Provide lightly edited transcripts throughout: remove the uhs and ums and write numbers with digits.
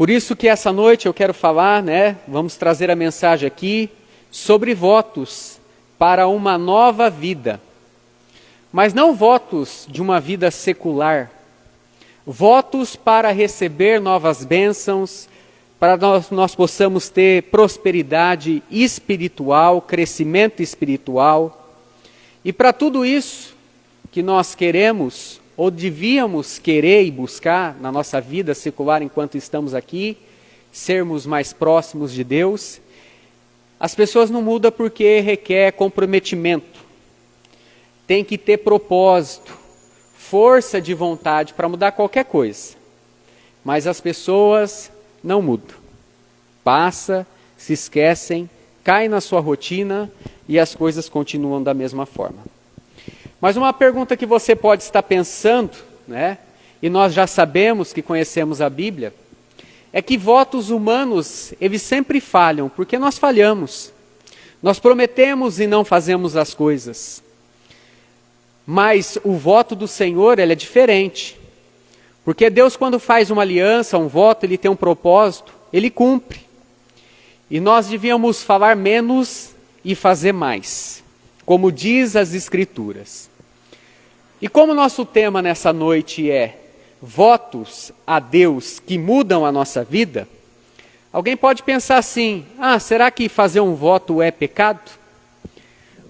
Por isso que essa noite eu quero falar, vamos trazer a mensagem aqui sobre votos para uma nova vida. Mas não votos de uma vida secular. Votos para receber novas bênçãos, para nós possamos ter prosperidade espiritual, crescimento espiritual. E para tudo isso que nós queremos, ou devíamos querer e buscar na nossa vida secular enquanto estamos aqui, sermos mais próximos de Deus, as pessoas não mudam porque requer comprometimento. Tem que ter propósito, força de vontade para mudar qualquer coisa. Mas as pessoas não mudam. Passa, se esquecem, caem na sua rotina e as coisas continuam da mesma forma. Mas uma pergunta que você pode estar pensando, e nós já sabemos que conhecemos a Bíblia, é que votos humanos, eles sempre falham, porque nós falhamos. Nós prometemos e não fazemos as coisas. Mas o voto do Senhor, ele é diferente. Porque Deus, quando faz uma aliança, um voto, ele tem um propósito, ele cumpre. E nós devíamos falar menos e fazer mais, como diz as Escrituras. E como nosso tema nessa noite é votos a Deus que mudam a nossa vida, alguém pode pensar assim, será que fazer um voto é pecado?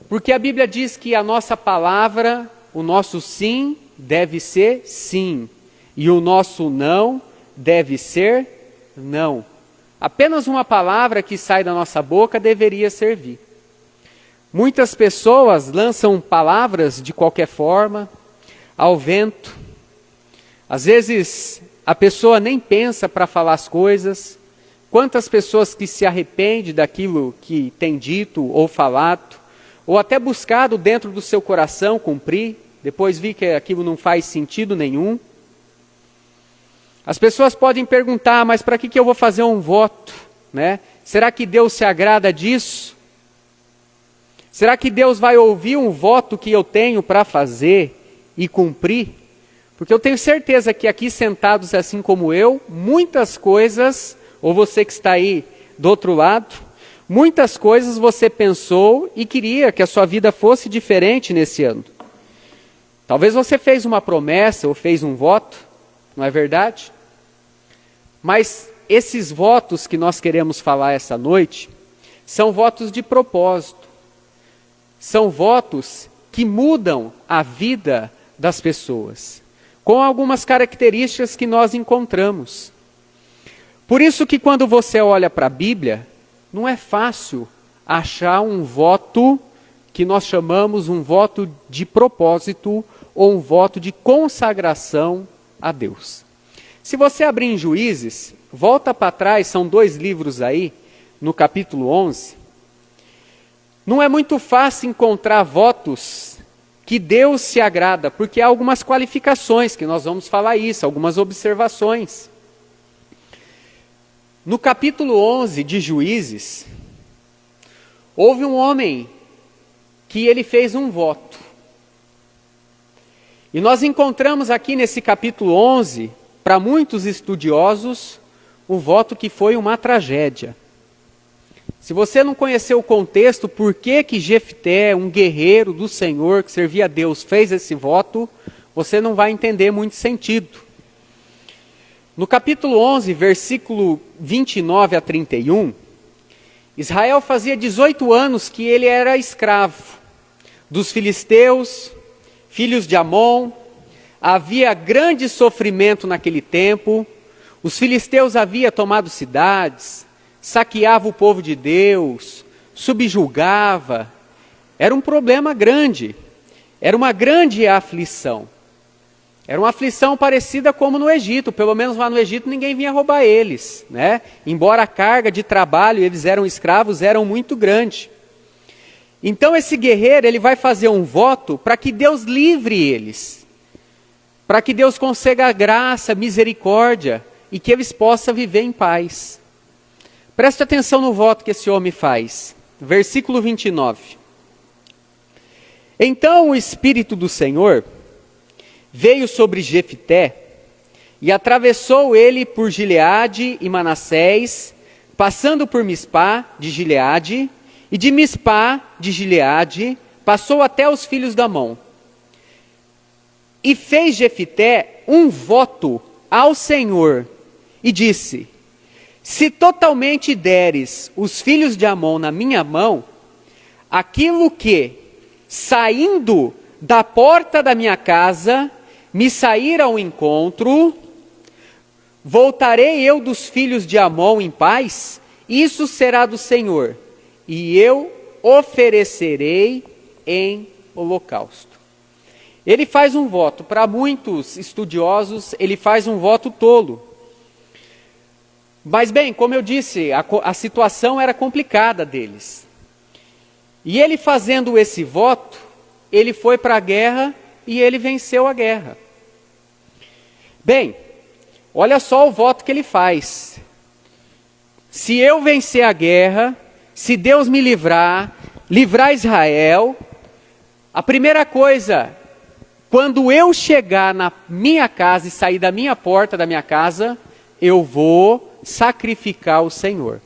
Porque a Bíblia diz que a nossa palavra, o nosso sim deve ser sim, e o nosso não deve ser não. Apenas uma palavra que sai da nossa boca deveria servir. Muitas pessoas lançam palavras de qualquer forma, ao vento. Às vezes a pessoa nem pensa para falar as coisas. Quantas pessoas que se arrependem daquilo que tem dito ou falado, ou até buscado dentro do seu coração cumprir, depois vi que aquilo não faz sentido nenhum. As pessoas podem perguntar, mas para que eu vou fazer um voto? Será que Deus se agrada disso? Será que Deus vai ouvir um voto que eu tenho para fazer e cumprir? Porque eu tenho certeza que aqui sentados assim como eu, muitas coisas, ou você que está aí do outro lado, muitas coisas você pensou e queria que a sua vida fosse diferente nesse ano. Talvez você fez uma promessa ou fez um voto, não é verdade? Mas esses votos que nós queremos falar essa noite, são votos de propósito. São votos que mudam a vida das pessoas, com algumas características que nós encontramos. Por isso que quando você olha para a Bíblia, não é fácil achar um voto que nós chamamos um voto de propósito ou um voto de consagração a Deus. Se você abrir em Juízes, volta para trás, são 2 livros aí, no capítulo 11, não é muito fácil encontrar votos que Deus se agrada, porque há algumas qualificações, que nós vamos falar isso, algumas observações. No capítulo 11 de Juízes, houve um homem que ele fez um voto. E nós encontramos aqui nesse capítulo 11, para muitos estudiosos, um voto que foi uma tragédia. Se você não conhecer o contexto, por que Jefté, um guerreiro do Senhor, que servia a Deus, fez esse voto, você não vai entender muito sentido. No capítulo 11, versículo 29 a 31, Israel fazia 18 anos que ele era escravo dos filisteus, filhos de Amon. Havia grande sofrimento naquele tempo. Os filisteus haviam tomado cidades, saqueava o povo de Deus, subjugava. Era um problema grande, era uma grande aflição. Era uma aflição parecida como no Egito, pelo menos lá no Egito ninguém vinha roubar eles, Embora a carga de trabalho, eles eram escravos, eram muito grande. Então esse guerreiro, ele vai fazer um voto para que Deus livre eles, para que Deus conceda graça, misericórdia, e que eles possam viver em paz. Preste atenção no voto que esse homem faz. Versículo 29. Então o Espírito do Senhor veio sobre Jefté, E atravessou ele por Gileade e Manassés, passando por Mispá de Gileade, e de Mispá de Gileade passou até os filhos da Amon. E fez Jefité um voto ao Senhor, e disse: se totalmente deres os filhos de Amon na minha mão, aquilo que, saindo da porta da minha casa, me sair ao encontro, voltarei eu dos filhos de Amon em paz, isso será do Senhor, e eu oferecerei em holocausto. Ele faz um voto, para muitos estudiosos, ele faz um voto tolo. Mas bem, como eu disse, a situação era complicada deles. E ele fazendo esse voto, ele foi para a guerra e ele venceu a guerra. Bem, olha só o voto que ele faz. Se eu vencer a guerra, se Deus me livrar Israel, a primeira coisa, quando eu chegar na minha casa e sair da minha porta da minha casa, eu vou sacrificar o Senhor.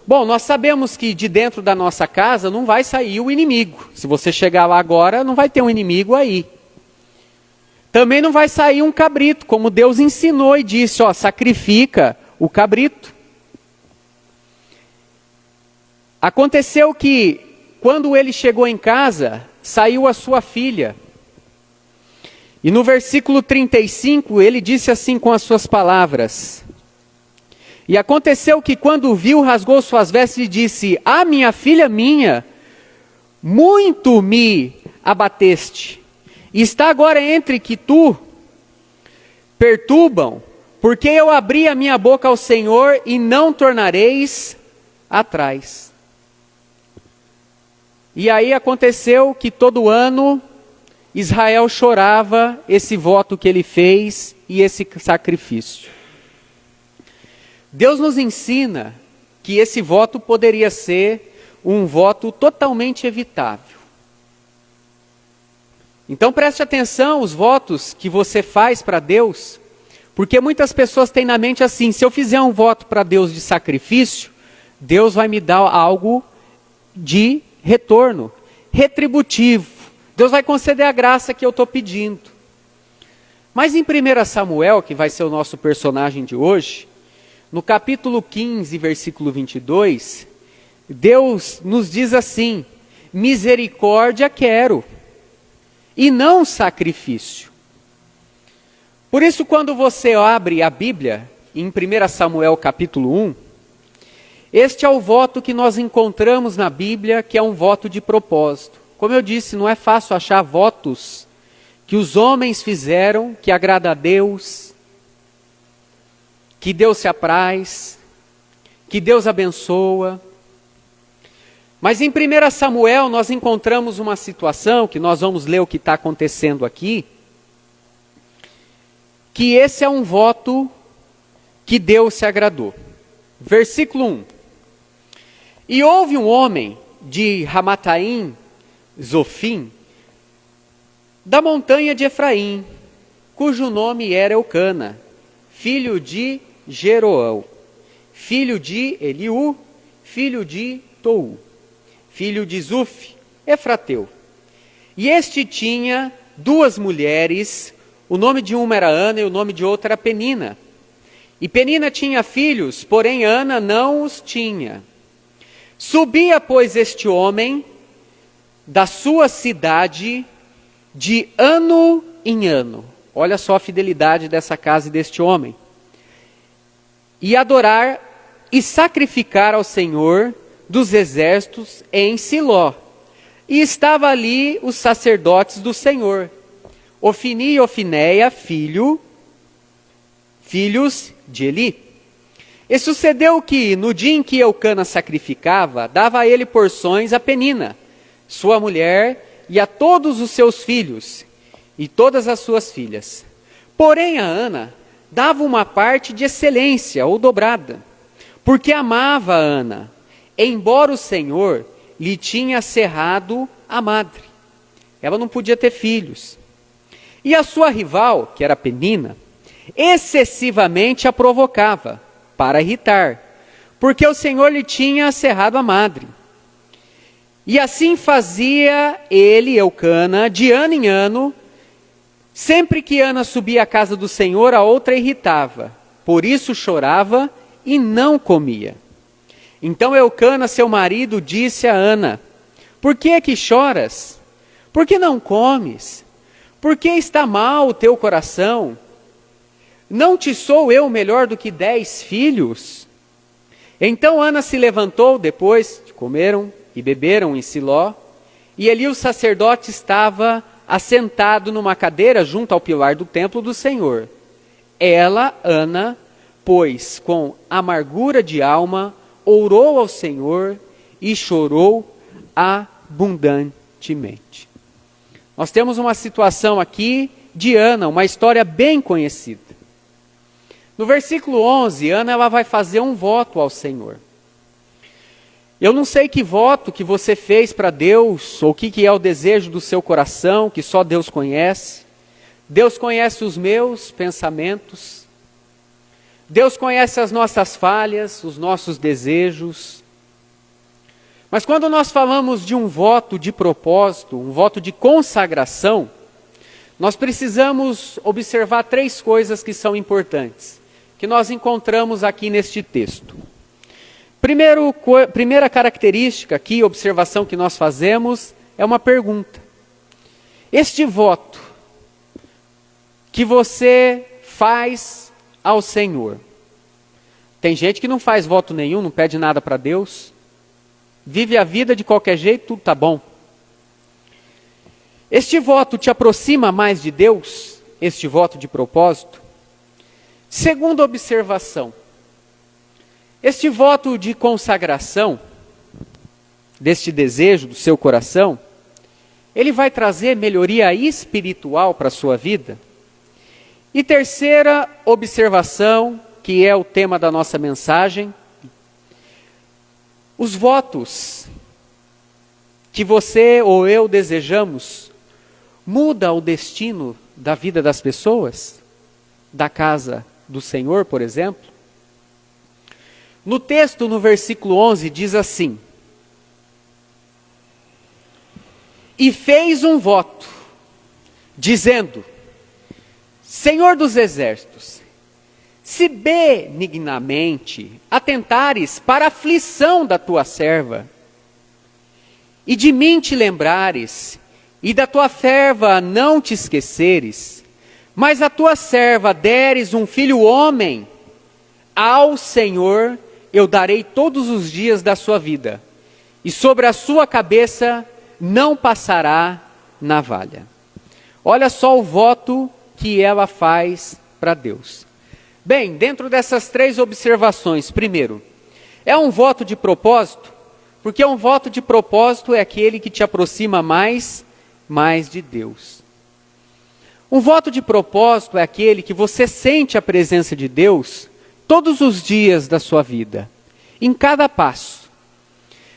Bom, nós sabemos que de dentro da nossa casa não vai sair o inimigo. Se você chegar lá agora, não vai ter um inimigo aí. Também não vai sair um cabrito, como Deus ensinou e disse, ó, sacrifica o cabrito. Aconteceu que, quando ele chegou em casa, saiu a sua filha. E no versículo 35, ele disse assim com as suas palavras: e aconteceu que, quando o viu, rasgou suas vestes e disse: ah, minha filha minha, muito me abateste. E está agora entre que tu perturbam, porque eu abri a minha boca ao Senhor e não tornareis atrás. E aí aconteceu que todo ano Israel chorava esse voto que ele fez e esse sacrifício. Deus nos ensina que esse voto poderia ser um voto totalmente evitável. Então preste atenção aos votos que você faz para Deus, porque muitas pessoas têm na mente assim: se eu fizer um voto para Deus de sacrifício, Deus vai me dar algo de retorno, retributivo. Deus vai conceder a graça que eu estou pedindo. Mas em 1 Samuel, que vai ser o nosso personagem de hoje, no capítulo 15, versículo 22, Deus nos diz assim: misericórdia quero, e não sacrifício. Por isso, quando você abre a Bíblia, em 1 Samuel capítulo 1, este é o voto que nós encontramos na Bíblia, que é um voto de propósito. Como eu disse, não é fácil achar votos que os homens fizeram, que agrada a Deus, que Deus se apraz, que Deus abençoa. Mas em 1 Samuel nós encontramos uma situação, que nós vamos ler o que está acontecendo aqui, que esse é um voto que Deus se agradou. Versículo 1. E houve um homem de Ramataim, Zofim, da montanha de Efraim, cujo nome era Eucana, filho de Jeroão, filho de Eliú, filho de Tou, filho de Zuf, Efrateu. E este tinha duas mulheres, o nome de uma era Ana e o nome de outra era Penina. E Penina tinha filhos, porém Ana não os tinha. Subia, pois, este homem da sua cidade de ano em ano. Olha só a fidelidade dessa casa e deste homem. E adorar e sacrificar ao Senhor dos exércitos em Siló. E estava ali os sacerdotes do Senhor, Ofni e Ofinéia, filhos de Eli. E sucedeu que, no dia em que Eucana sacrificava, dava a ele porções a Penina, sua mulher, e a todos os seus filhos, e todas as suas filhas. Porém a Ana dava uma parte de excelência, ou dobrada, porque amava a Ana, embora o Senhor lhe tinha cerrado a madre. Ela não podia ter filhos. E a sua rival, que era Penina, excessivamente a provocava, para irritar, porque o Senhor lhe tinha cerrado a madre. E assim fazia ele, Eucana, de ano em ano. Sempre que Ana subia à casa do Senhor, a outra irritava. Por isso chorava e não comia. Então Eucana, seu marido, disse a Ana: por que é que choras? Por que não comes? Por que está mal o teu coração? Não te sou eu melhor do que 10 filhos? Então Ana se levantou depois de comeram e beberam em Siló, e ali o sacerdote estava assentado numa cadeira junto ao pilar do templo do Senhor. Ela, Ana, pois com amargura de alma, orou ao Senhor e chorou abundantemente. Nós temos uma situação aqui de Ana, uma história bem conhecida. No versículo 11, Ana ela vai fazer um voto ao Senhor. Eu não sei que voto que você fez para Deus, ou o que é o desejo do seu coração, que só Deus conhece. Deus conhece os meus pensamentos. Deus conhece as nossas falhas, os nossos desejos. Mas quando nós falamos de um voto de propósito, um voto de consagração, nós precisamos observar 3 coisas que são importantes, que nós encontramos aqui neste texto. Primeira característica aqui, observação que nós fazemos, é uma pergunta. Este voto que você faz ao Senhor, tem gente que não faz voto nenhum, não pede nada para Deus, vive a vida de qualquer jeito, tudo está bom. Este voto te aproxima mais de Deus? Este voto de propósito? Segunda observação. Este voto de consagração, deste desejo do seu coração, ele vai trazer melhoria espiritual para a sua vida? E terceira observação, que é o tema da nossa mensagem, os votos que você ou eu desejamos, muda o destino da vida das pessoas? Da casa do Senhor, por exemplo? No texto, no versículo 11, diz assim: e fez um voto, dizendo: Senhor dos exércitos, se benignamente atentares para a aflição da tua serva, e de mim te lembrares, e da tua serva não te esqueceres, mas a tua serva deres um filho homem, ao Senhor eu darei todos os dias da sua vida, e sobre a sua cabeça não passará navalha. Olha só o voto que ela faz para Deus. Bem, dentro dessas 3 observações, primeiro, é um voto de propósito, porque um voto de propósito é aquele que te aproxima mais de Deus. Um voto de propósito é aquele que você sente a presença de Deus todos os dias da sua vida, em cada passo.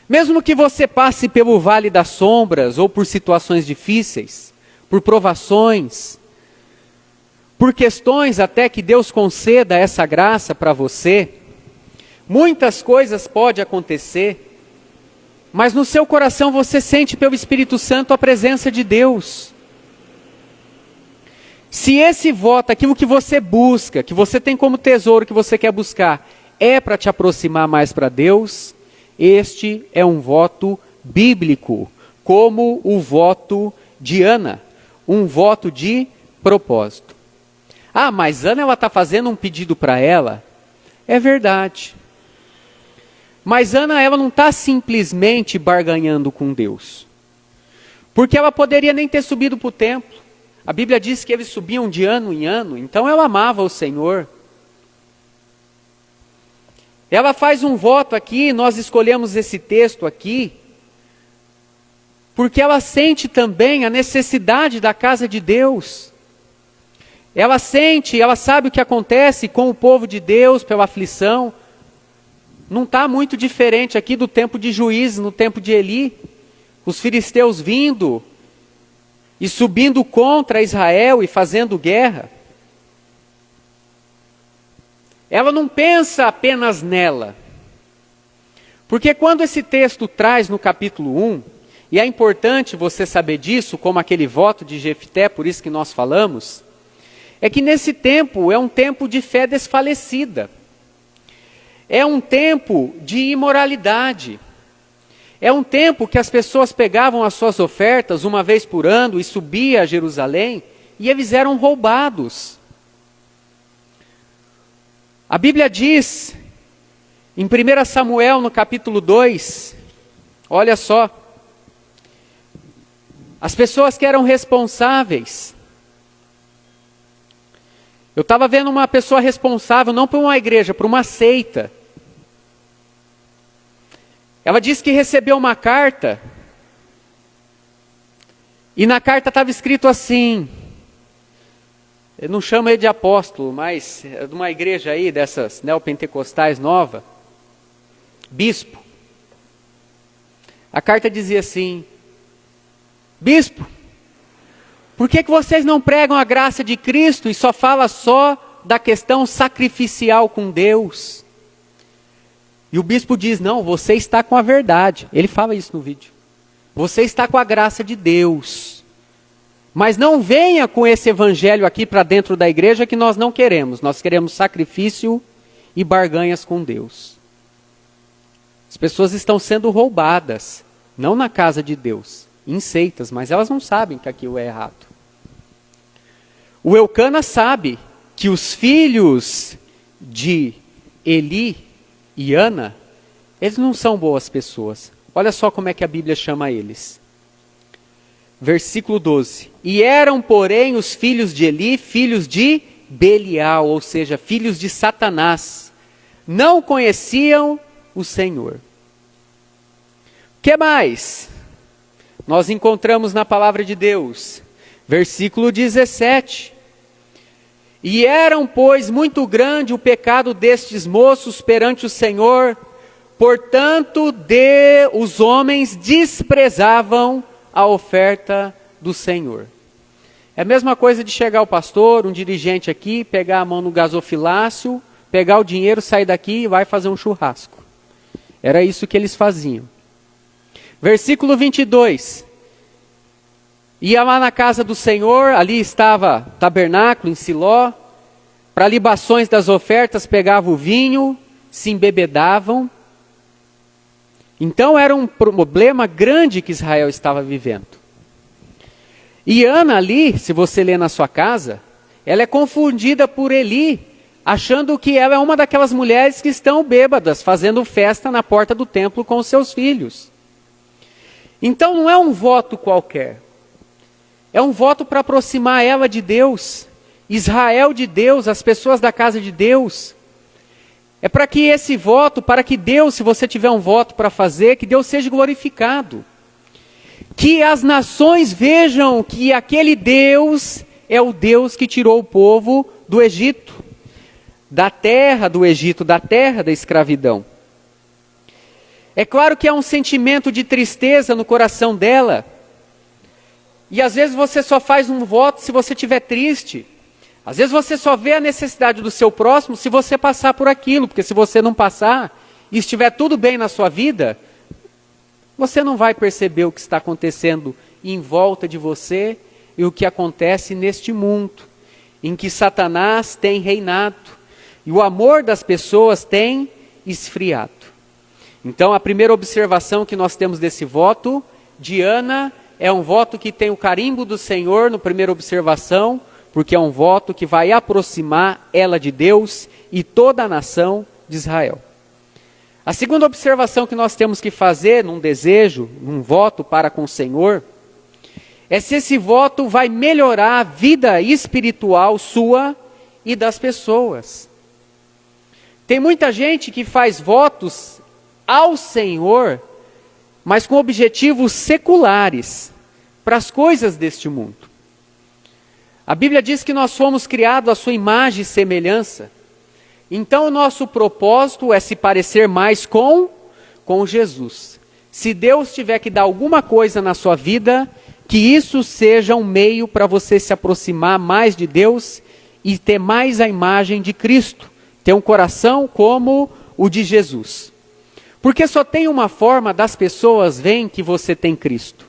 Mesmo que você passe pelo vale das sombras, ou por situações difíceis, por provações, por questões até que Deus conceda essa graça para você, muitas coisas podem acontecer, mas no seu coração você sente pelo Espírito Santo a presença de Deus. Se esse voto, aquilo que você busca, que você tem como tesouro, que você quer buscar, é para te aproximar mais para Deus, este é um voto bíblico, como o voto de Ana, um voto de propósito. Ah, mas Ana ela está fazendo um pedido para ela? É verdade. Mas Ana ela não está simplesmente barganhando com Deus, porque ela poderia nem ter subido para o templo. A Bíblia diz que eles subiam de ano em ano, então ela amava o Senhor. Ela faz um voto aqui, nós escolhemos esse texto aqui, porque ela sente também a necessidade da casa de Deus. Ela sente, ela sabe o que acontece com o povo de Deus pela aflição. Não está muito diferente aqui do tempo de Juízes, no tempo de Eli. Os filisteus vindo e subindo contra Israel e fazendo guerra. ela não pensa apenas nela. Porque quando esse texto traz no capítulo 1, e é importante você saber disso, como aquele voto de Jefté, por isso que nós falamos, é que nesse tempo é um tempo de fé desfalecida. É um tempo de imoralidade. É um tempo que as pessoas pegavam as suas ofertas uma vez por ano e subia a Jerusalém e eles eram roubados. A Bíblia diz, em 1 Samuel, no capítulo 2, olha só, as pessoas que eram responsáveis. Eu estava vendo uma pessoa responsável, não por uma igreja, por uma seita. Ela disse que recebeu uma carta, e na carta estava escrito assim, eu não chamo ele de apóstolo, mas é de uma igreja aí, dessas neopentecostais nova, bispo. A carta dizia assim: bispo, por que vocês não pregam a graça de Cristo e só fala só da questão sacrificial com Deus? E o bispo diz, não, você está com a verdade. Ele fala isso no vídeo. Você está com a graça de Deus. Mas não venha com esse evangelho aqui para dentro da igreja que nós não queremos. Nós queremos sacrifício e barganhas com Deus. As pessoas estão sendo roubadas, não na casa de Deus, em seitas, mas elas não sabem que aquilo é errado. O Eucana sabe que os filhos de Eli e Ana, eles não são boas pessoas. Olha só como é que a Bíblia chama eles. Versículo 12. E eram, porém, os filhos de Eli, filhos de Belial, ou seja, filhos de Satanás. Não conheciam o Senhor. O que mais? Nós encontramos na palavra de Deus. Versículo 17. E eram, pois, muito grande o pecado destes moços perante o Senhor, portanto, os homens desprezavam a oferta do Senhor. É a mesma coisa de chegar o pastor, um dirigente aqui, pegar a mão no gasofilácio, pegar o dinheiro, sair daqui e vai fazer um churrasco. Era isso que eles faziam. Versículo 22. Ia lá na casa do Senhor, ali estava tabernáculo em Siló, para libações das ofertas pegavam o vinho, se embebedavam. Então era um problema grande que Israel estava vivendo. E Ana ali, se você ler na sua casa, ela é confundida por Eli, achando que ela é uma daquelas mulheres que estão bêbadas, fazendo festa na porta do templo com os seus filhos. Então não é um voto qualquer. É um voto para aproximar ela de Deus, Israel de Deus, as pessoas da casa de Deus. É para que esse voto, para que Deus, se você tiver um voto para fazer, que Deus seja glorificado. Que as nações vejam que aquele Deus é o Deus que tirou o povo do Egito, da terra do Egito, da terra da escravidão. É claro que há um sentimento de tristeza no coração dela. E às vezes você só faz um voto se você estiver triste. Às vezes você só vê a necessidade do seu próximo se você passar por aquilo. Porque se você não passar e estiver tudo bem na sua vida, você não vai perceber o que está acontecendo em volta de você e o que acontece neste mundo, em que Satanás tem reinado e o amor das pessoas tem esfriado. Então a primeira observação que nós temos desse voto de Ana é um voto que tem o carimbo do Senhor, na primeira observação, porque é um voto que vai aproximar ela de Deus e toda a nação de Israel. A segunda observação que nós temos que fazer num desejo, num voto para com o Senhor, é se esse voto vai melhorar a vida espiritual sua e das pessoas. Tem muita gente que faz votos ao Senhor, mas com objetivos seculares, para as coisas deste mundo. A Bíblia diz que nós fomos criados à sua imagem e semelhança. Então o nosso propósito é se parecer mais com Jesus. Se Deus tiver que dar alguma coisa na sua vida, que isso seja um meio para você se aproximar mais de Deus e ter mais a imagem de Cristo, ter um coração como o de Jesus. Porque só tem uma forma das pessoas verem que você tem Cristo.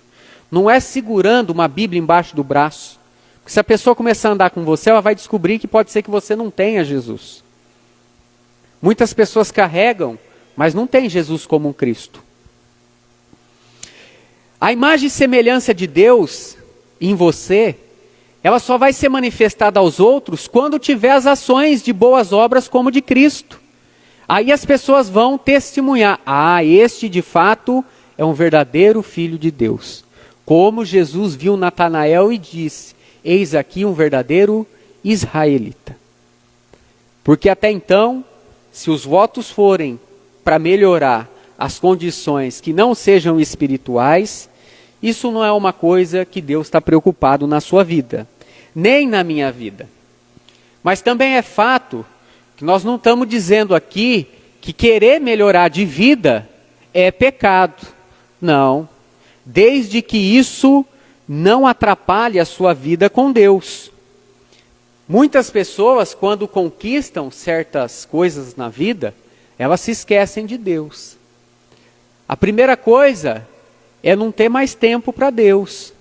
Não é segurando uma Bíblia embaixo do braço. Porque se a pessoa começar a andar com você, ela vai descobrir que pode ser que você não tenha Jesus. Muitas pessoas carregam, mas não tem Jesus como um Cristo. A imagem e semelhança de Deus em você, ela só vai ser manifestada aos outros quando tiver as ações de boas obras como de Cristo. Aí as pessoas vão testemunhar, este de fato é um verdadeiro filho de Deus. Como Jesus viu Natanael e disse, eis aqui um verdadeiro israelita. Porque até então, se os votos forem para melhorar as condições que não sejam espirituais, isso não é uma coisa que Deus está preocupado na sua vida, nem na minha vida. Mas também é fato que nós não estamos dizendo aqui que querer melhorar de vida é pecado. Não. Desde que isso não atrapalhe a sua vida com Deus. Muitas pessoas, quando conquistam certas coisas na vida, elas se esquecem de Deus. A primeira coisa é não ter mais tempo para Deus.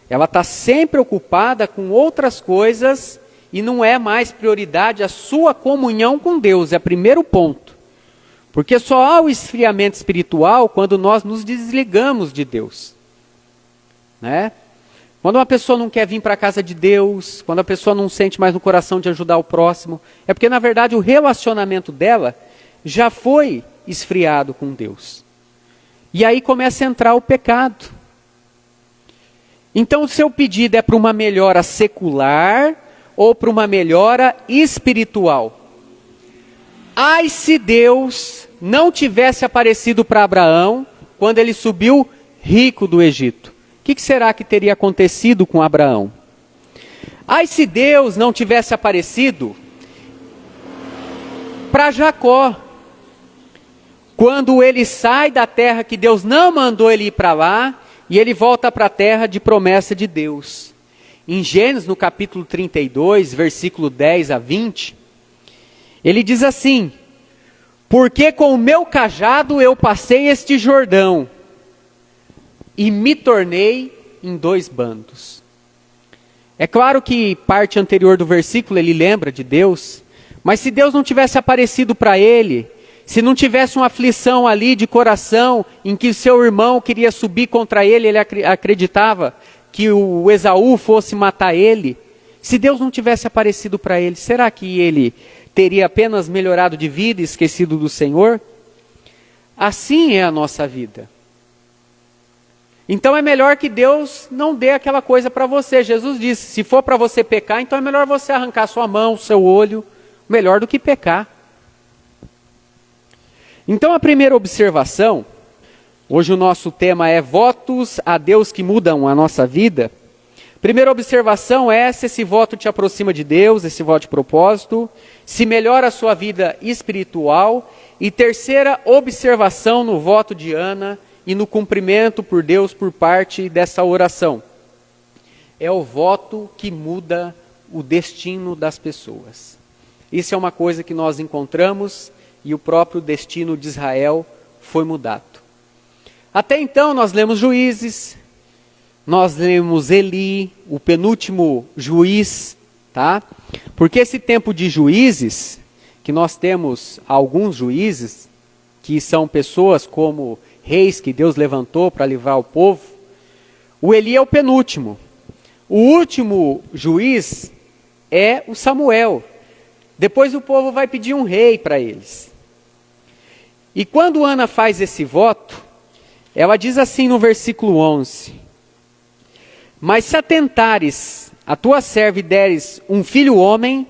Ela está sempre ocupada com outras coisas e não é mais prioridade a sua comunhão com Deus, é o primeiro ponto. Porque só há o esfriamento espiritual quando nós nos desligamos de Deus. Né? Quando uma pessoa não quer vir para a casa de Deus, quando a pessoa não sente mais no coração de ajudar o próximo, é porque na verdade o relacionamento dela já foi esfriado com Deus. E aí começa a entrar o pecado. Então o seu pedido é para uma melhora secular ou para uma melhora espiritual? Ai, se Deus não tivesse aparecido para Abraão quando ele subiu rico do Egito. O que será que teria acontecido com Abraão? Ai, se Deus não tivesse aparecido para Jacó, quando ele sai da terra que Deus não mandou ele ir para lá, e ele volta para a terra de promessa de Deus. Em Gênesis, no capítulo 32, versículo 10 a 20, ele diz assim, porque com o meu cajado eu passei este Jordão, e me tornei em 2 bandos. É claro que parte anterior do versículo ele lembra de Deus, mas se Deus não tivesse aparecido para ele, se não tivesse uma aflição ali de coração, em que seu irmão queria subir contra ele, ele acreditava que o Esaú fosse matar ele, se Deus não tivesse aparecido para ele, será que ele teria apenas melhorado de vida e esquecido do Senhor? Assim é a nossa vida. Então é melhor que Deus não dê aquela coisa para você. Jesus disse, se for para você pecar, então é melhor você arrancar sua mão, seu olho, melhor do que pecar. Então a primeira observação, hoje o nosso tema é votos a Deus que mudam a nossa vida. Primeira observação é se esse voto te aproxima de Deus, esse voto de propósito, se melhora a sua vida espiritual. E terceira observação no voto de Ana e no cumprimento por Deus por parte dessa oração. É o voto que muda o destino das pessoas. Isso é uma coisa que nós encontramos e o próprio destino de Israel foi mudado. Até então nós lemos Juízes, nós lemos Eli, o penúltimo juiz, tá? Porque esse tempo de juízes, que nós temos alguns juízes, que são pessoas como reis que Deus levantou para livrar o povo, o Eli é o penúltimo. O último juiz é o Samuel. Depois o povo vai pedir um rei para eles. E quando Ana faz esse voto, ela diz assim no versículo 11, mas se atentares a tua serva e deres um filho homem,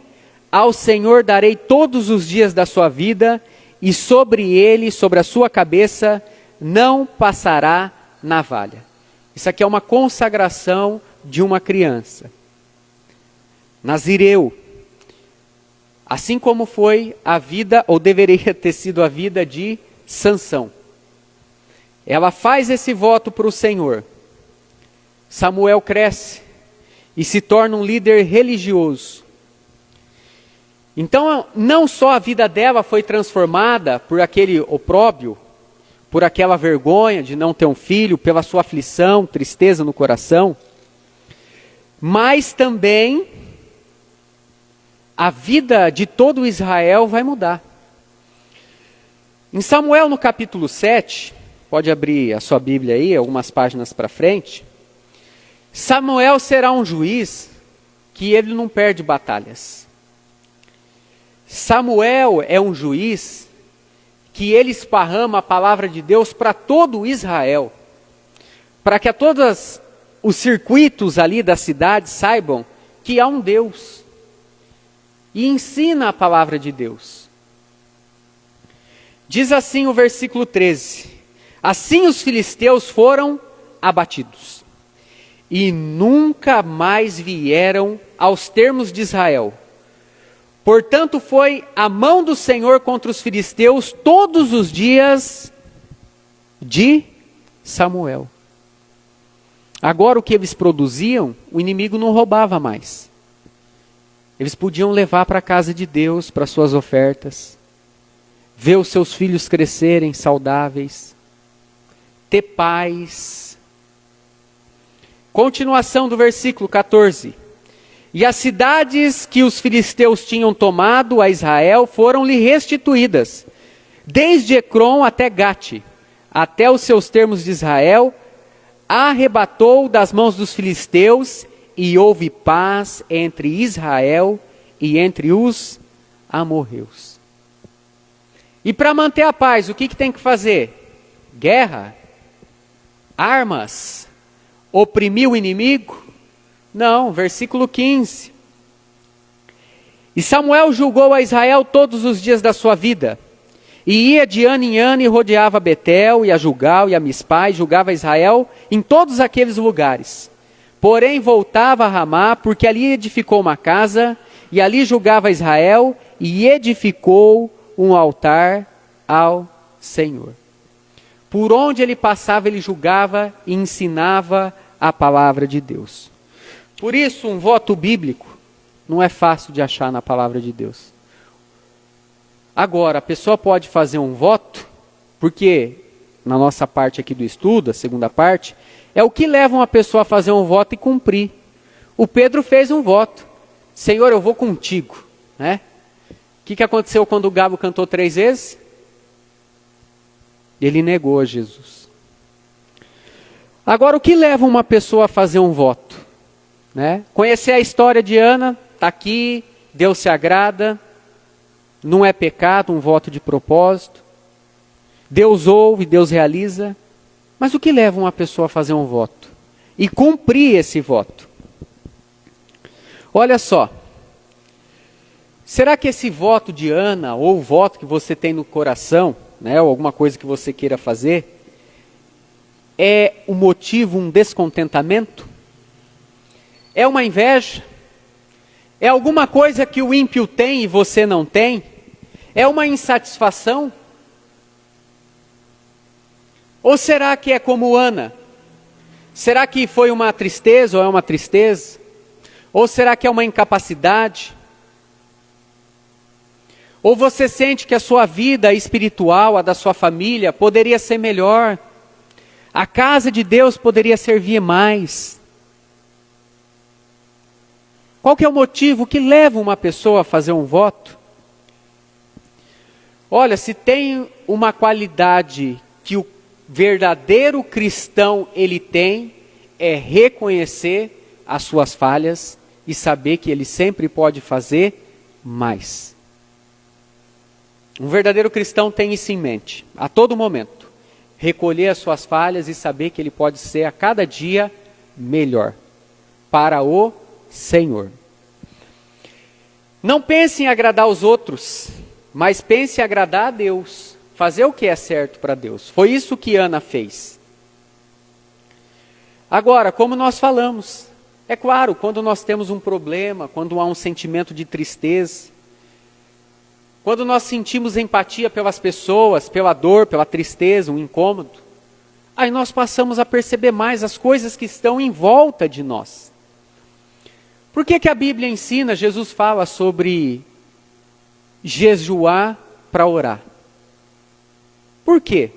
ao Senhor darei todos os dias da sua vida, e sobre ele, sobre a sua cabeça, não passará navalha. Isso aqui é uma consagração de uma criança. Nazireu. Assim como foi a vida, ou deveria ter sido a vida de Sansão. Ela faz esse voto para o Senhor. Samuel cresce e se torna um líder religioso. Então, não só a vida dela foi transformada por aquele opróbrio, por aquela vergonha de não ter um filho, pela sua aflição, tristeza no coração, mas também a vida de todo Israel vai mudar. Em Samuel, no capítulo 7, pode abrir a sua Bíblia aí, algumas páginas para frente, Samuel será um juiz que ele não perde batalhas. Samuel é um juiz que ele esparrama a palavra de Deus para todo Israel, para que a todos os circuitos ali da cidade saibam que há um Deus, e ensina a palavra de Deus. Diz assim o versículo 13: assim os filisteus foram abatidos, e nunca mais vieram aos termos de Israel. Portanto, foi a mão do Senhor contra os filisteus todos os dias de Samuel. Agora o que eles produziam, o inimigo não roubava mais. Eles podiam levar para a casa de Deus, para suas ofertas, ver os seus filhos crescerem saudáveis, ter paz. Continuação do versículo 14. E as cidades que os filisteus tinham tomado a Israel foram-lhe restituídas, desde Ecrom até Gate, até os seus termos de Israel, arrebatou das mãos dos filisteus, e houve paz entre Israel e entre os amorreus. E para manter a paz, o que tem que fazer? Guerra? Armas? Oprimir o inimigo? Não, versículo 15. E Samuel julgou a Israel todos os dias da sua vida, e ia de ano em ano e rodeava Betel, e a Gilgal, e a Mispá, e julgava Israel em todos aqueles lugares. Porém voltava a Ramá, porque ali edificou uma casa, e ali julgava Israel, e edificou um altar ao Senhor. Por onde ele passava, ele julgava e ensinava a palavra de Deus. Por isso, um voto bíblico não é fácil de achar na palavra de Deus. Agora, a pessoa pode fazer um voto, porque na nossa parte aqui do estudo, a segunda parte, é o que leva uma pessoa a fazer um voto e cumprir. O Pedro fez um voto: Senhor, eu vou contigo. Né? O que aconteceu quando o galo cantou 3 vezes? Ele negou a Jesus. Agora, o que leva uma pessoa a fazer um voto? Né? Conhecer a história de Ana, está aqui, Deus se agrada, não é pecado um voto de propósito, Deus ouve, Deus realiza, mas o que leva uma pessoa a fazer um voto? E cumprir esse voto? Olha só, será que esse voto de Ana, ou o voto que você tem no coração, né, ou alguma coisa que você queira fazer, é o motivo, um descontentamento? É uma inveja? É alguma coisa que o ímpio tem e você não tem? É uma insatisfação? Ou será que é como Ana? Será que foi uma tristeza ou é uma tristeza? Ou será que é uma incapacidade? Ou você sente que a sua vida espiritual, a da sua família, poderia ser melhor? A casa de Deus poderia servir mais? Qual que é o motivo que leva uma pessoa a fazer um voto? Olha, se tem uma qualidade que o verdadeiro cristão ele tem, é reconhecer as suas falhas e saber que ele sempre pode fazer mais. Um verdadeiro cristão tem isso em mente, a todo momento. Recolher as suas falhas e saber que ele pode ser a cada dia melhor para o Senhor. Não pense em agradar os outros, mas pense em agradar a Deus, fazer o que é certo para Deus. Foi isso que Ana fez. Agora, como nós falamos, é claro, quando nós temos um problema, quando há um sentimento de tristeza, quando nós sentimos empatia pelas pessoas, pela dor, pela tristeza, um incômodo, aí nós passamos a perceber mais as coisas que estão em volta de nós. Por que a Bíblia ensina, Jesus fala sobre jejuar para orar. Por quê?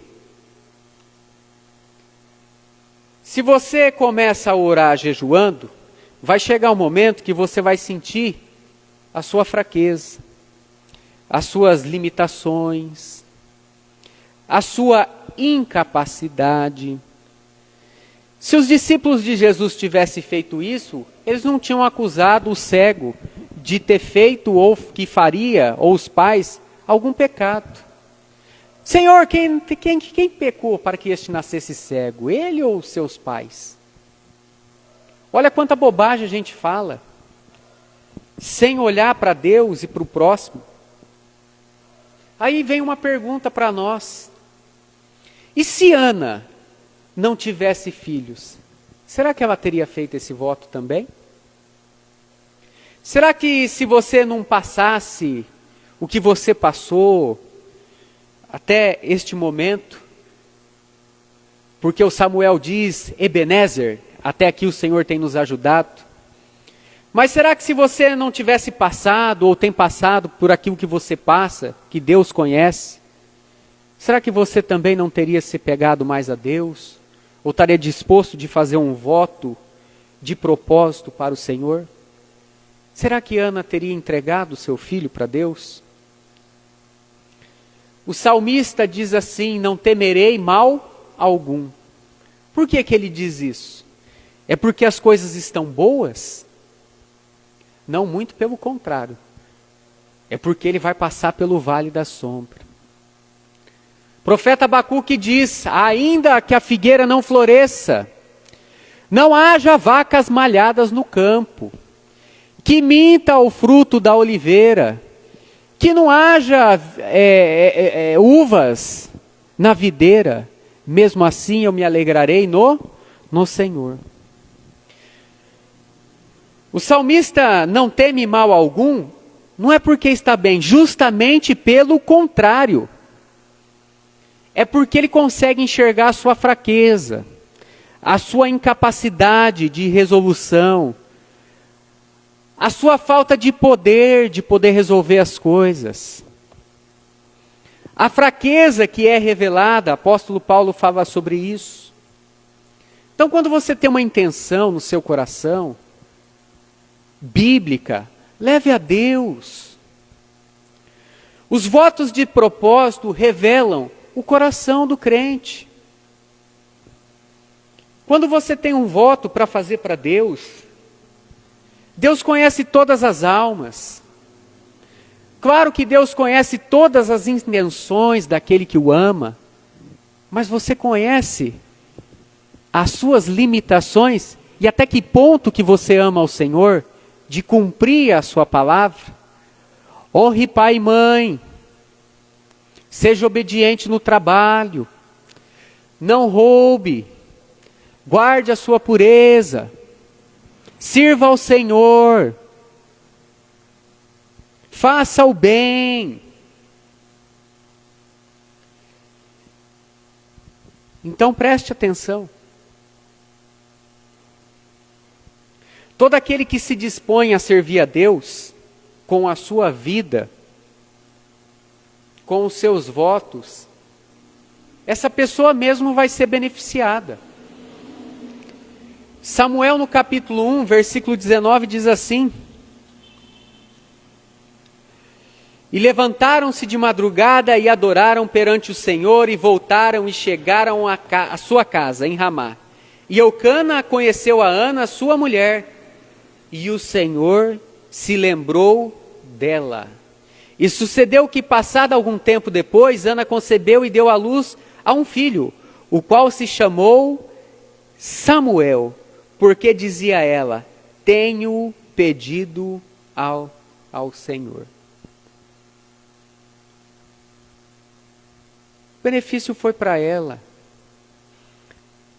Se você começa a orar jejuando, vai chegar um momento que você vai sentir a sua fraqueza, as suas limitações, a sua incapacidade. Se os discípulos de Jesus tivessem feito isso, eles não tinham acusado o cego de ter feito ou que faria, ou os pais, algum pecado. Senhor, quem pecou para que este nascesse cego? Ele ou seus pais? Olha quanta bobagem a gente fala, sem olhar para Deus e para o próximo. Aí vem uma pergunta para nós. E se Ana não tivesse filhos, será que ela teria feito esse voto também? Será que se você não passasse o que você passou até este momento, porque o Samuel diz, Ebenezer, até aqui o Senhor tem nos ajudado, mas será que se você não tivesse passado, ou tem passado por aquilo que você passa, que Deus conhece, será que você também não teria se pegado mais a Deus? Ou estaria disposto de fazer um voto de propósito para o Senhor? Será que Ana teria entregado seu filho para Deus? O salmista diz assim, não temerei mal algum. Por que ele diz isso? É porque as coisas estão boas? Não, muito pelo contrário. É porque ele vai passar pelo vale da sombra. O profeta Abacuque diz, ainda que a figueira não floresça, não haja vacas malhadas no campo, que minta o fruto da oliveira, que não haja uvas na videira, mesmo assim eu me alegrarei no Senhor. O salmista não teme mal algum, não é porque está bem, justamente pelo contrário. É porque ele consegue enxergar a sua fraqueza, a sua incapacidade de resolução, a sua falta de poder resolver as coisas. A fraqueza que é revelada, o apóstolo Paulo fala sobre isso. Então, quando você tem uma intenção no seu coração, bíblica, leve a Deus. Os votos de propósito revelam o coração do crente. Quando você tem um voto para fazer para Deus, Deus conhece todas as almas. Claro que Deus conhece todas as intenções daquele que o ama, mas você conhece as suas limitações e até que ponto que você ama ao Senhor de cumprir a sua palavra. Honre pai e mãe, seja obediente no trabalho, não roube, guarde a sua pureza, sirva ao Senhor, faça o bem. Então preste atenção. Todo aquele que se dispõe a servir a Deus com a sua vida, com os seus votos, essa pessoa mesmo vai ser beneficiada. Samuel no capítulo 1, versículo 19 diz assim: E levantaram-se de madrugada e adoraram perante o Senhor e voltaram e chegaram à sua casa em Ramá. E Eucana conheceu a Ana, sua mulher, e o Senhor se lembrou dela. E sucedeu que, passado algum tempo depois, Ana concebeu e deu à luz a um filho, o qual se chamou Samuel, porque dizia ela, tenho pedido ao Senhor. O benefício foi para ela.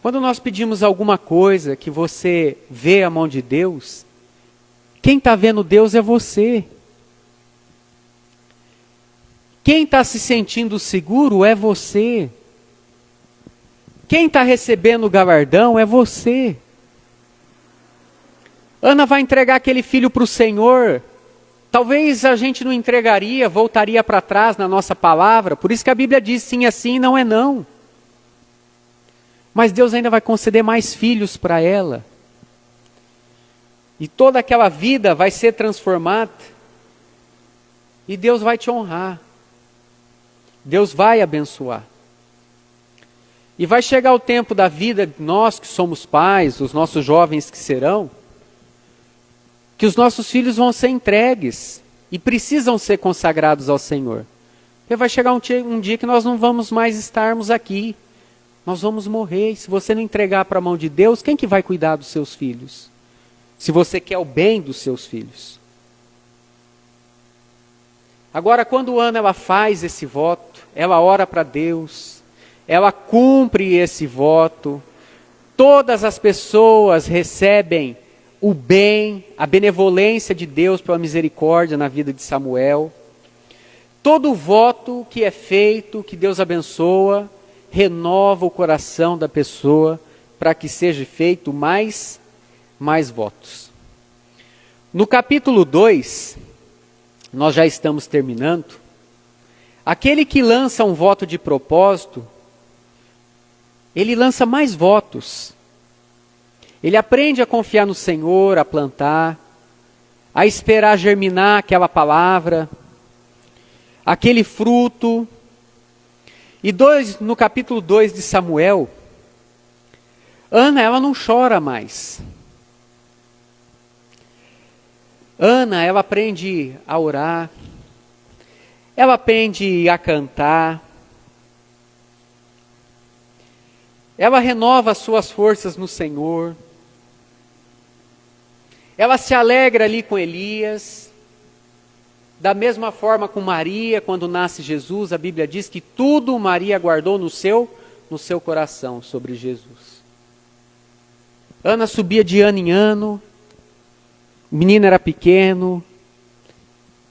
Quando nós pedimos alguma coisa que você vê a mão de Deus, quem está vendo Deus é você. Quem está se sentindo seguro é você. Quem está recebendo o galardão é você. Ana vai entregar aquele filho para o Senhor. talvez a gente não entregaria, voltaria para trás na nossa palavra. Por isso que a Bíblia diz sim é sim, não é não. Mas Deus ainda vai conceder mais filhos para ela. E toda aquela vida vai ser transformada. E Deus vai te honrar. Deus vai abençoar. E vai chegar o tempo da vida, nós que somos pais, os nossos jovens que serão, que os nossos filhos vão ser entregues e precisam ser consagrados ao Senhor. Porque vai chegar um dia que nós não vamos mais estarmos aqui. Nós vamos morrer. E se você não entregar para a mão de Deus, quem que vai cuidar dos seus filhos? Se você quer o bem dos seus filhos. Agora, quando Ana ela faz esse voto, ela ora para Deus, ela cumpre esse voto, todas as pessoas recebem o bem, a benevolência de Deus pela misericórdia na vida de Samuel. Todo voto que é feito, que Deus abençoa, renova o coração da pessoa para que seja feito mais votos. No capítulo 2, nós já estamos terminando, aquele que lança um voto de propósito, ele lança mais votos. Ele aprende a confiar no Senhor, a plantar, a esperar germinar aquela palavra, aquele fruto. E no capítulo 2 de Samuel, Ana, ela não chora mais. Ana, ela aprende a orar, ela aprende a cantar, ela renova as suas forças no Senhor, ela se alegra ali com Elias, da mesma forma com Maria, quando nasce Jesus, a Bíblia diz que tudo Maria guardou no seu coração sobre Jesus. Ana subia de ano em ano, o menino era pequeno,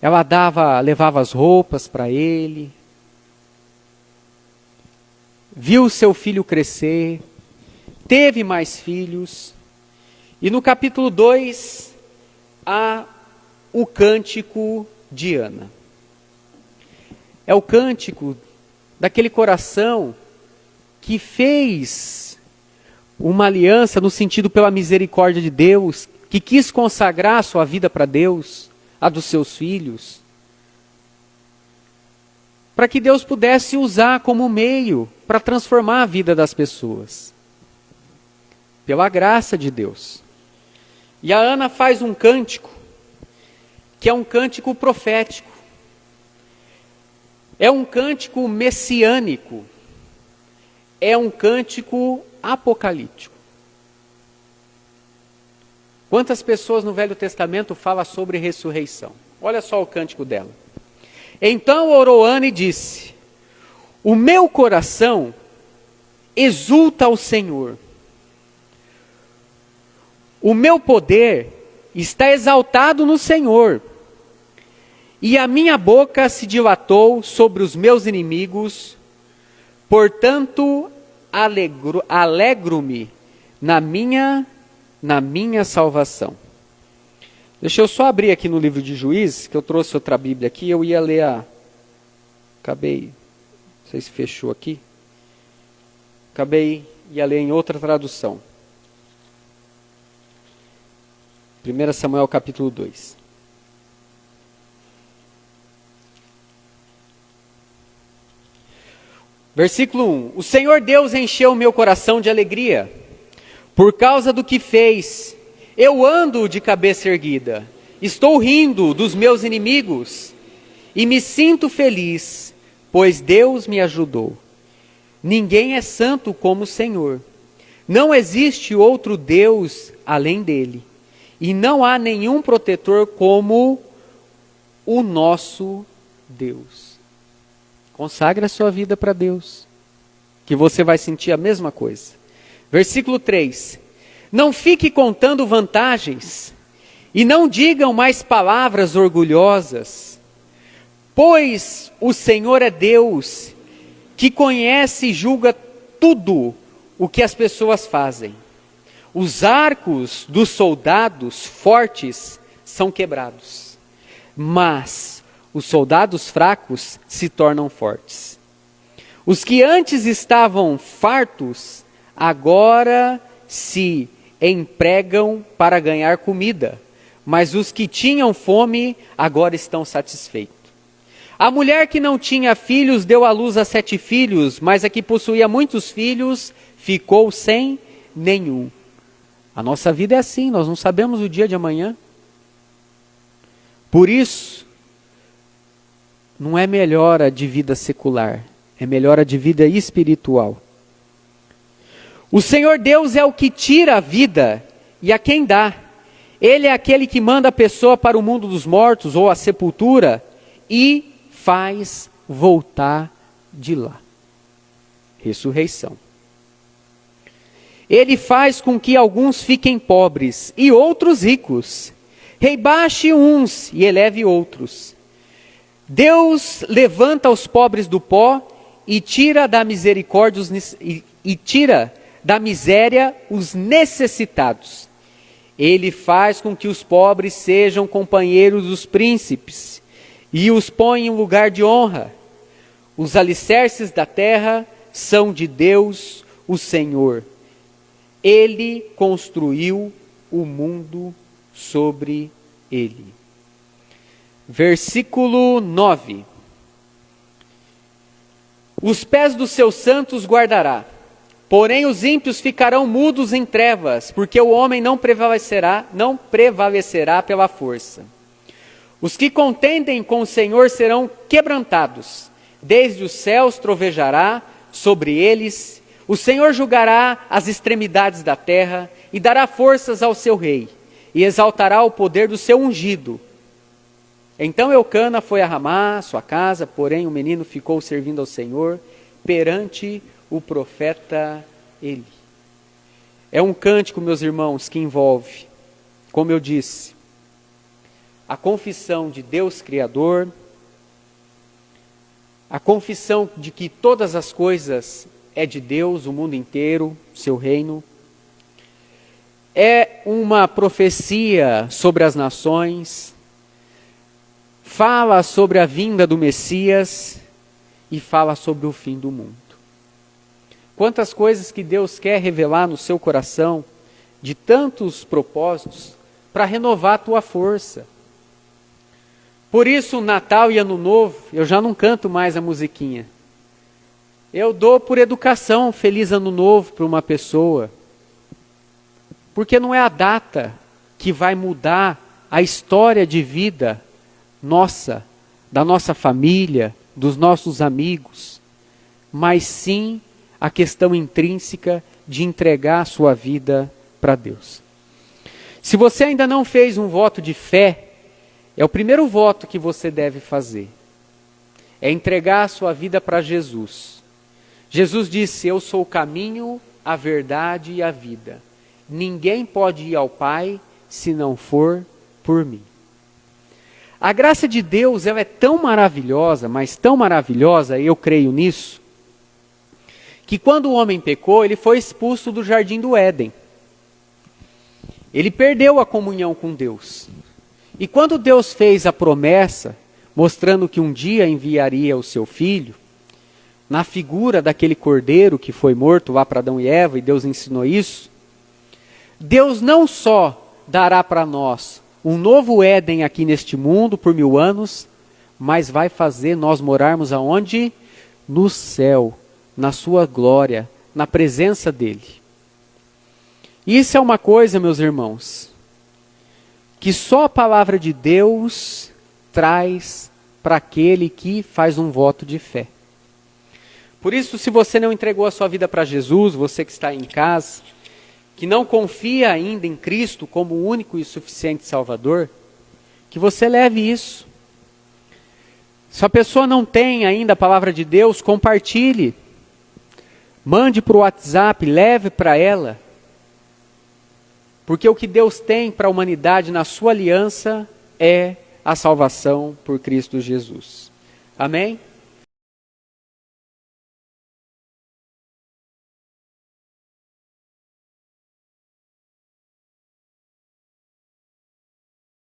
ela levava as roupas para ele, viu seu filho crescer, teve mais filhos, e no capítulo 2 há o cântico de Ana. É o cântico daquele coração que fez uma aliança no sentido pela misericórdia de Deus, que quis consagrar a sua vida para Deus, a dos seus filhos, para que Deus pudesse usar como meio para transformar a vida das pessoas, pela graça de Deus. E a Ana faz um cântico, que é um cântico profético, é um cântico messiânico, é um cântico apocalíptico. Quantas pessoas no Velho Testamento falam sobre ressurreição? Olha só o cântico dela. Então orou Ana e disse: o meu coração exulta ao Senhor. O meu poder está exaltado no Senhor. E a minha boca se dilatou sobre os meus inimigos. Portanto, alegro-me na minha salvação. Deixa eu só abrir aqui no livro de Juízes, que eu trouxe outra Bíblia aqui, eu ia ler acabei, não sei se fechou aqui, ia ler em outra tradução. 1 Samuel capítulo 2. Versículo 1. O Senhor Deus encheu o meu coração de alegria, por causa do que fez. Eu ando de cabeça erguida, estou rindo dos meus inimigos, e me sinto feliz, pois Deus me ajudou. Ninguém é santo como o Senhor. Não existe outro Deus além dele, e não há nenhum protetor como o nosso Deus. Consagre a sua vida para Deus, que você vai sentir a mesma coisa. Versículo 3. Não fique contando vantagens, e não digam mais palavras orgulhosas, pois o Senhor é Deus, que conhece e julga tudo o que as pessoas fazem. Os arcos dos soldados fortes são quebrados. mas os soldados fracos se tornam fortes. Os que antes estavam fartos, agora se empregam para ganhar comida, mas os que tinham fome, agora estão satisfeitos. A mulher que não tinha filhos deu à luz a 7 filhos, mas a que possuía muitos filhos ficou sem nenhum. A nossa vida é assim, nós não sabemos o dia de amanhã. Por isso, não é melhora de vida secular, é melhora de vida espiritual. O Senhor Deus é o que tira a vida e a quem dá. Ele é aquele que manda a pessoa para o mundo dos mortos ou a sepultura e faz voltar de lá. Ressurreição. Ele faz com que alguns fiquem pobres e outros ricos. Rebaixe uns e eleve outros. Deus levanta os pobres do pó e tira da misericórdia tira da miséria os necessitados. Ele faz com que os pobres sejam companheiros dos príncipes e os põe em lugar de honra. Os alicerces da terra são de Deus, o Senhor. Ele construiu o mundo sobre ele. Versículo 9. Os pés dos seus santos guardará, porém os ímpios ficarão mudos em trevas, porque o homem não prevalecerá pela força. Os que contendem com o Senhor serão quebrantados, desde os céus trovejará sobre eles. O Senhor julgará as extremidades da terra e dará forças ao seu rei, e exaltará o poder do seu ungido. Então Eucana foi a Ramá, sua casa, porém o menino ficou servindo ao Senhor perante o profeta Eli. É um cântico, meus irmãos, que envolve, como eu disse, a confissão de Deus Criador, a confissão de que todas as coisas é de Deus, o mundo inteiro, seu reino. É uma profecia sobre as nações, fala sobre a vinda do Messias e fala sobre o fim do mundo. Quantas coisas que Deus quer revelar no seu coração, de tantos propósitos, para renovar a tua força. Por isso, Natal e Ano Novo, eu já não canto mais a musiquinha. Eu dou por educação Feliz Ano Novo para uma pessoa. Porque não é a data que vai mudar a história de vida nossa, da nossa família, dos nossos amigos, mas sim a questão intrínseca de entregar a sua vida para Deus. Se você ainda não fez um voto de fé, é o primeiro voto que você deve fazer. É entregar a sua vida para Jesus. Jesus disse: eu sou o caminho, a verdade e a vida. Ninguém pode ir ao Pai se não for por mim. A graça de Deus, ela é tão maravilhosa, mas tão maravilhosa, eu creio nisso, que quando o homem pecou, ele foi expulso do jardim do Éden. Ele perdeu a comunhão com Deus. E quando Deus fez a promessa, mostrando que um dia enviaria o seu filho, na figura daquele cordeiro que foi morto lá para Adão e Eva, e Deus ensinou isso, Deus não só dará para nós um novo Éden aqui neste mundo por 1000 anos, mas vai fazer nós morarmos aonde? No céu, na sua glória, na presença dele. Isso é uma coisa, meus irmãos, que só a palavra de Deus traz para aquele que faz um voto de fé. Por isso, se você não entregou a sua vida para Jesus, você que está em casa, que não confia ainda em Cristo como o único e suficiente Salvador, que você leve isso. Se a pessoa não tem ainda a palavra de Deus, compartilhe. Mande para o WhatsApp, leve para ela. Porque o que Deus tem para a humanidade na sua aliança é a salvação por Cristo Jesus. Amém?